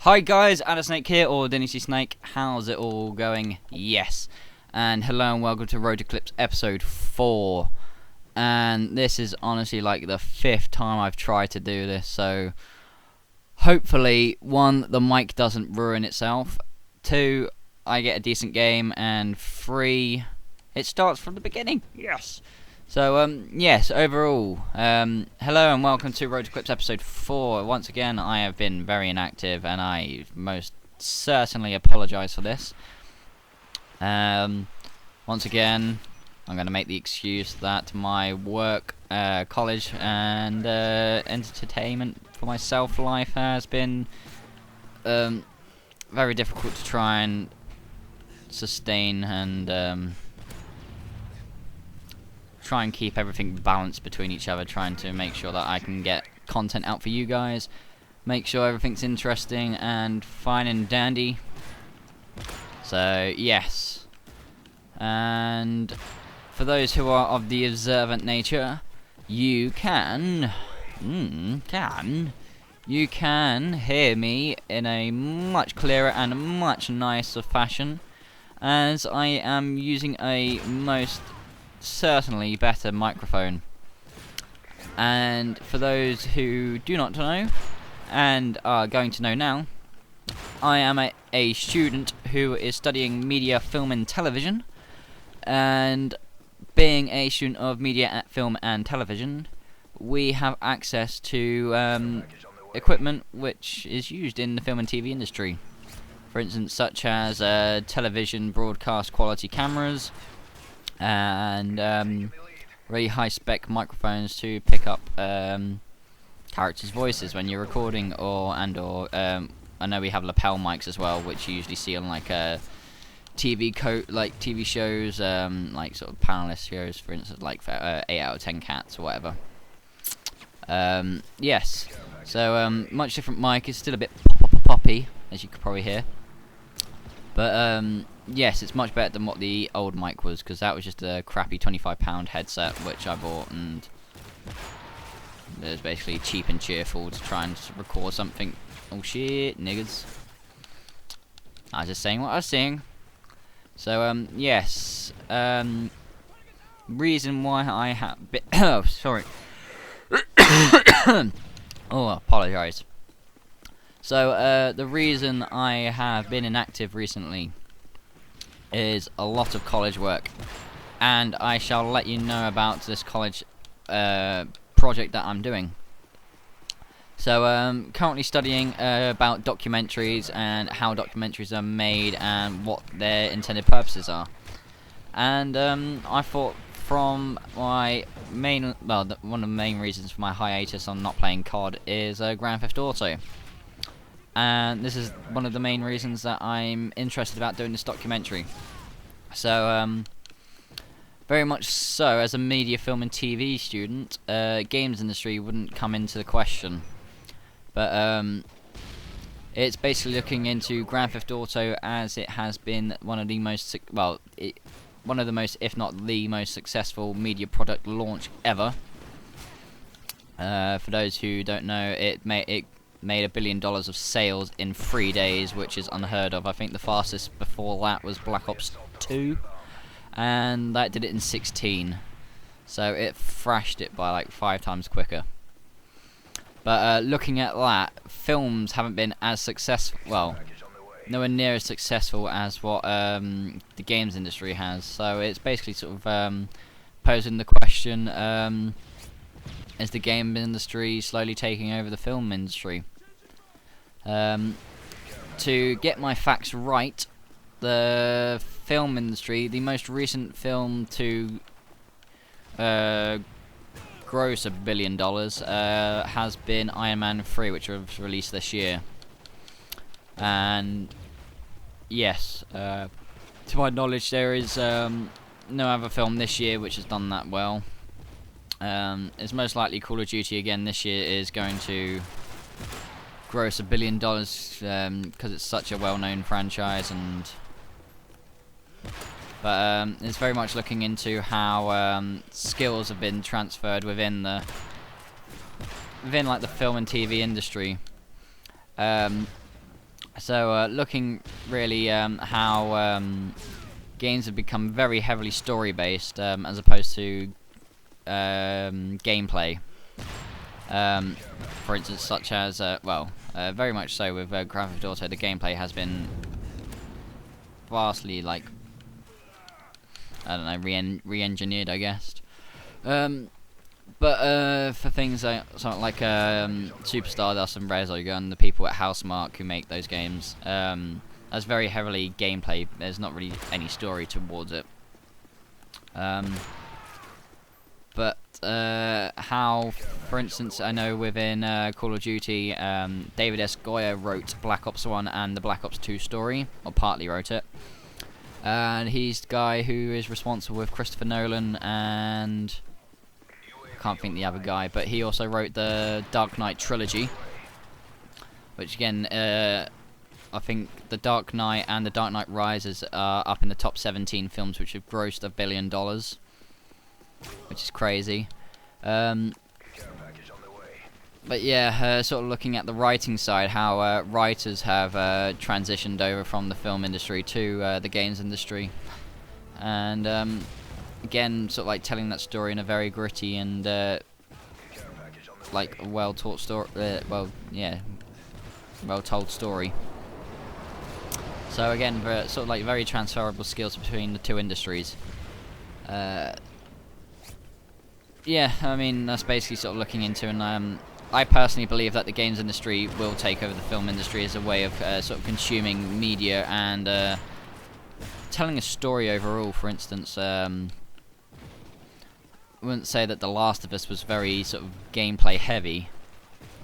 Hi guys, Addersnake here, or Dynasty Snake. How's it all going? Yes. And hello and welcome to Road to Clips episode 4. And this is honestly like the 5th time I've tried to do this, so hopefully, 1, the mic doesn't ruin itself, 2, I get a decent game, and 3, it starts from the beginning. Yes. So, yes, overall, hello and welcome to Road to Clips episode 4. Once again, I have been very inactive, and I most certainly apologise for this. Once again, I'm going to make the excuse that my work, college, and entertainment for my self-life has been very difficult to try and sustain and try and keep everything balanced between each other, trying to make sure that I can get content out for you guys, make sure everything's interesting and fine and dandy. So yes, and for those who are of the observant nature, you can hear me in a much clearer and much nicer fashion, as I am using a most certainly better microphone. And for those who do not know and are going to know now, I am a student who is studying media, film and television, and being a student of media, film and television, we have access to equipment which is used in the film and TV industry, for instance such as television broadcast quality cameras and really high spec microphones to pick up characters' voices when you're recording, or I know we have lapel mics as well, which you usually see on like TV shows, like sort of panelist shows, for instance, like for 8 out of 10 Cats or whatever. Yes, so much different mic, is still a bit poppy, as you could probably hear, but yes, it's much better than what the old mic was, because that was just a crappy £25 headset which I bought, and it was basically cheap and cheerful to try and record something. Oh shit, niggas. I was just saying what I was saying. So, yes, reason why I have oh, sorry. Oh, I apologise. So, the reason I have been inactive recently is a lot of college work, and I shall let you know about this college project that I'm doing. So currently studying about documentaries and how documentaries are made and what their intended purposes are. And I thought from my main, one of the main reasons for my hiatus on not playing COD is Grand Theft Auto. And this is one of the main reasons that I'm interested about doing this documentary. So, very much so, as a media, film and TV student, games industry wouldn't come into the question. But, it's basically looking into Grand Theft Auto, as it has been one of the most, one of the most, if not the most successful media product launch ever. For those who don't know, it made $1 billion of sales in 3 days, which is unheard of. I think the fastest before that was Black Ops 2, and that did it in 16. So it thrashed it by like 5 times quicker. But looking at that, films haven't been as successful, well, nowhere near as successful as what the games industry has. So it's basically sort of posing the question, is the game industry slowly taking over the film industry? To get my facts right, the film industry, the most recent film to gross $1 billion has been Iron Man 3, which was released this year. And yes, to my knowledge, there is no other film this year which has done that well. It's most likely Call of Duty again this year is going to gross $1 billion because it's such a well-known franchise, but it's very much looking into how skills have been transferred within like the film and TV industry. So looking really how games have become very heavily story based as opposed to gameplay. For instance, such as very much so with Grand Theft Auto, the gameplay has been vastly, like, I don't know, re-engineered, I guess. But for things like something like Super Stardust and Resogun, the people at Housemarque who make those games, that's very heavily gameplay. There's not really any story towards it. But how, for instance, I know within Call of Duty, David S. Goyer wrote Black Ops 1 and the Black Ops 2 story, or partly wrote it. And he's the guy who is responsible with Christopher Nolan and I can't think the other guy, but he also wrote the Dark Knight trilogy, which again, I think the Dark Knight and the Dark Knight Rises are up in the top 17 films which have grossed $1 billion, which is crazy. But yeah, sort of looking at the writing side, how writers have transitioned over from the film industry to the games industry, and again, sort of like telling that story in a very gritty and like well-taught story. Well-told story. So again, sort of like very transferable skills between the two industries. Yeah, I mean that's basically sort of looking into, and I personally believe that the games industry will take over the film industry as a way of sort of consuming media and telling a story overall. For instance, I wouldn't say that The Last of Us was very sort of gameplay heavy,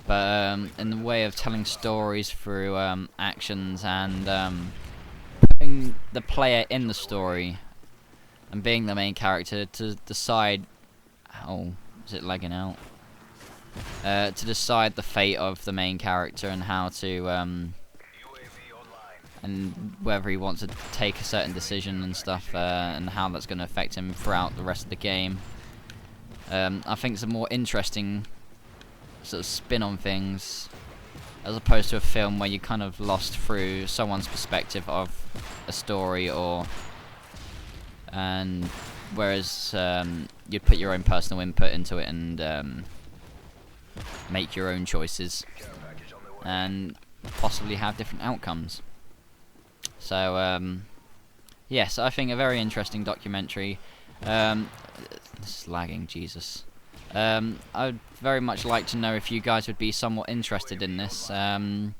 but in the way of telling stories through actions and putting the player in the story and being the main character to decide. Oh, is it lagging out? To decide the fate of the main character and how to and whether he wants to take a certain decision and stuff, and how that's going to affect him throughout the rest of the game. I think it's a more interesting sort of spin on things, as opposed to a film where you're kind of lost through someone's perspective of a story, and whereas you'd put your own personal input into it and make your own choices and possibly have different outcomes. So yes, I think a very interesting documentary. This is lagging, Jesus. I'd very much like to know if you guys would be somewhat interested in this, to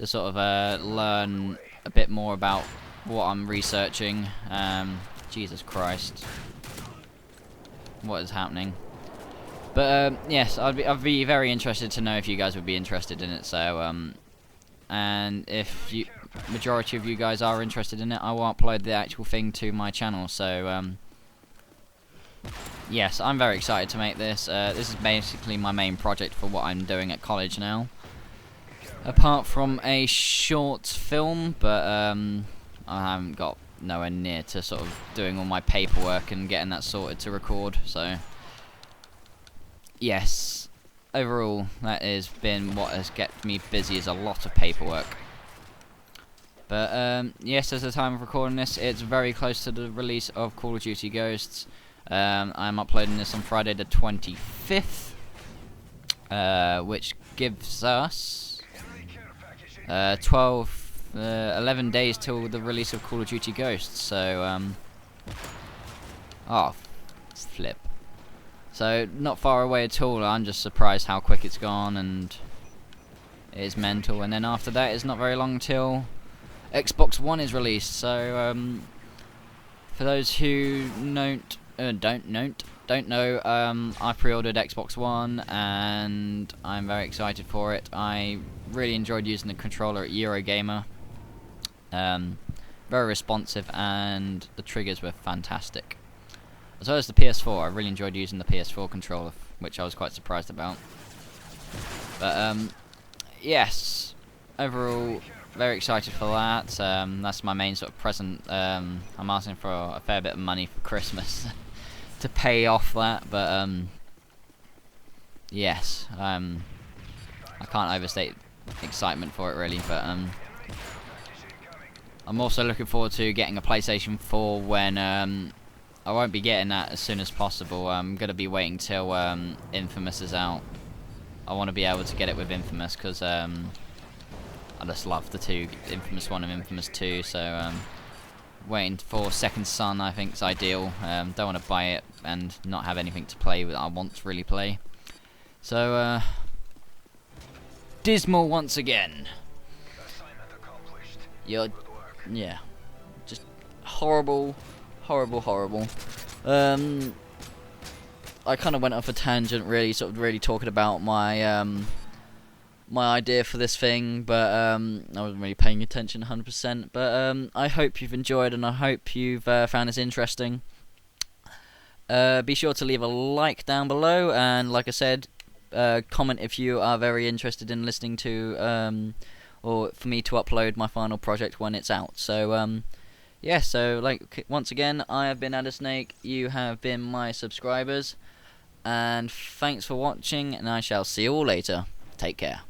sort of learn a bit more about what I'm researching. Jesus Christ, what is happening? But yes, I'd be very interested to know if you guys would be interested in it. So and if you majority of you guys are interested in it, I will upload the actual thing to my channel. So yes, I'm very excited to make this. This is basically my main project for what I'm doing at college now. Apart from a short film, but I haven't got nowhere near to sort of doing all my paperwork and getting that sorted to record. So yes, overall that has been what has kept me busy, is a lot of paperwork. But yes, as the time of recording this, it's very close to the release of Call of Duty Ghosts. I'm uploading this on Friday the 25th, which gives us 11 days till the release of Call of Duty Ghosts. So oh, flip. So not far away at all. I'm just surprised how quick it's gone, and it is mental. And then after that, it's not very long till Xbox One is released. So for those who don't know, I pre-ordered Xbox One and I'm very excited for it. I really enjoyed using the controller at Eurogamer. Very responsive, and the triggers were fantastic. As well as the PS4, I really enjoyed using the PS4 controller, which I was quite surprised about. But yes, overall, very excited for that. That's my main sort of present. I'm asking for a fair bit of money for Christmas to pay off that, but yes, I can't overstate excitement for it really. But I'm also looking forward to getting a PlayStation 4 when I won't be getting that as soon as possible. I'm gonna be waiting till Infamous is out. I want to be able to get it with Infamous because I just love the two, Infamous 1 and Infamous 2. So waiting for Second Son I think is ideal. Don't want to buy it and not have anything to play that I want to really play. So dismal once again. Yeah, just horrible. I kind of went off a tangent, really talking about my my idea for this thing, but I wasn't really paying attention 100%. But I hope you've enjoyed, and I hope you've found this interesting. Be sure to leave a like down below, and like I said, comment if you are very interested in listening to or for me to upload my final project when it's out. So yeah, so like once again, I have been Addersnake, you have been my subscribers, and thanks for watching, and I shall see you all later. Take care.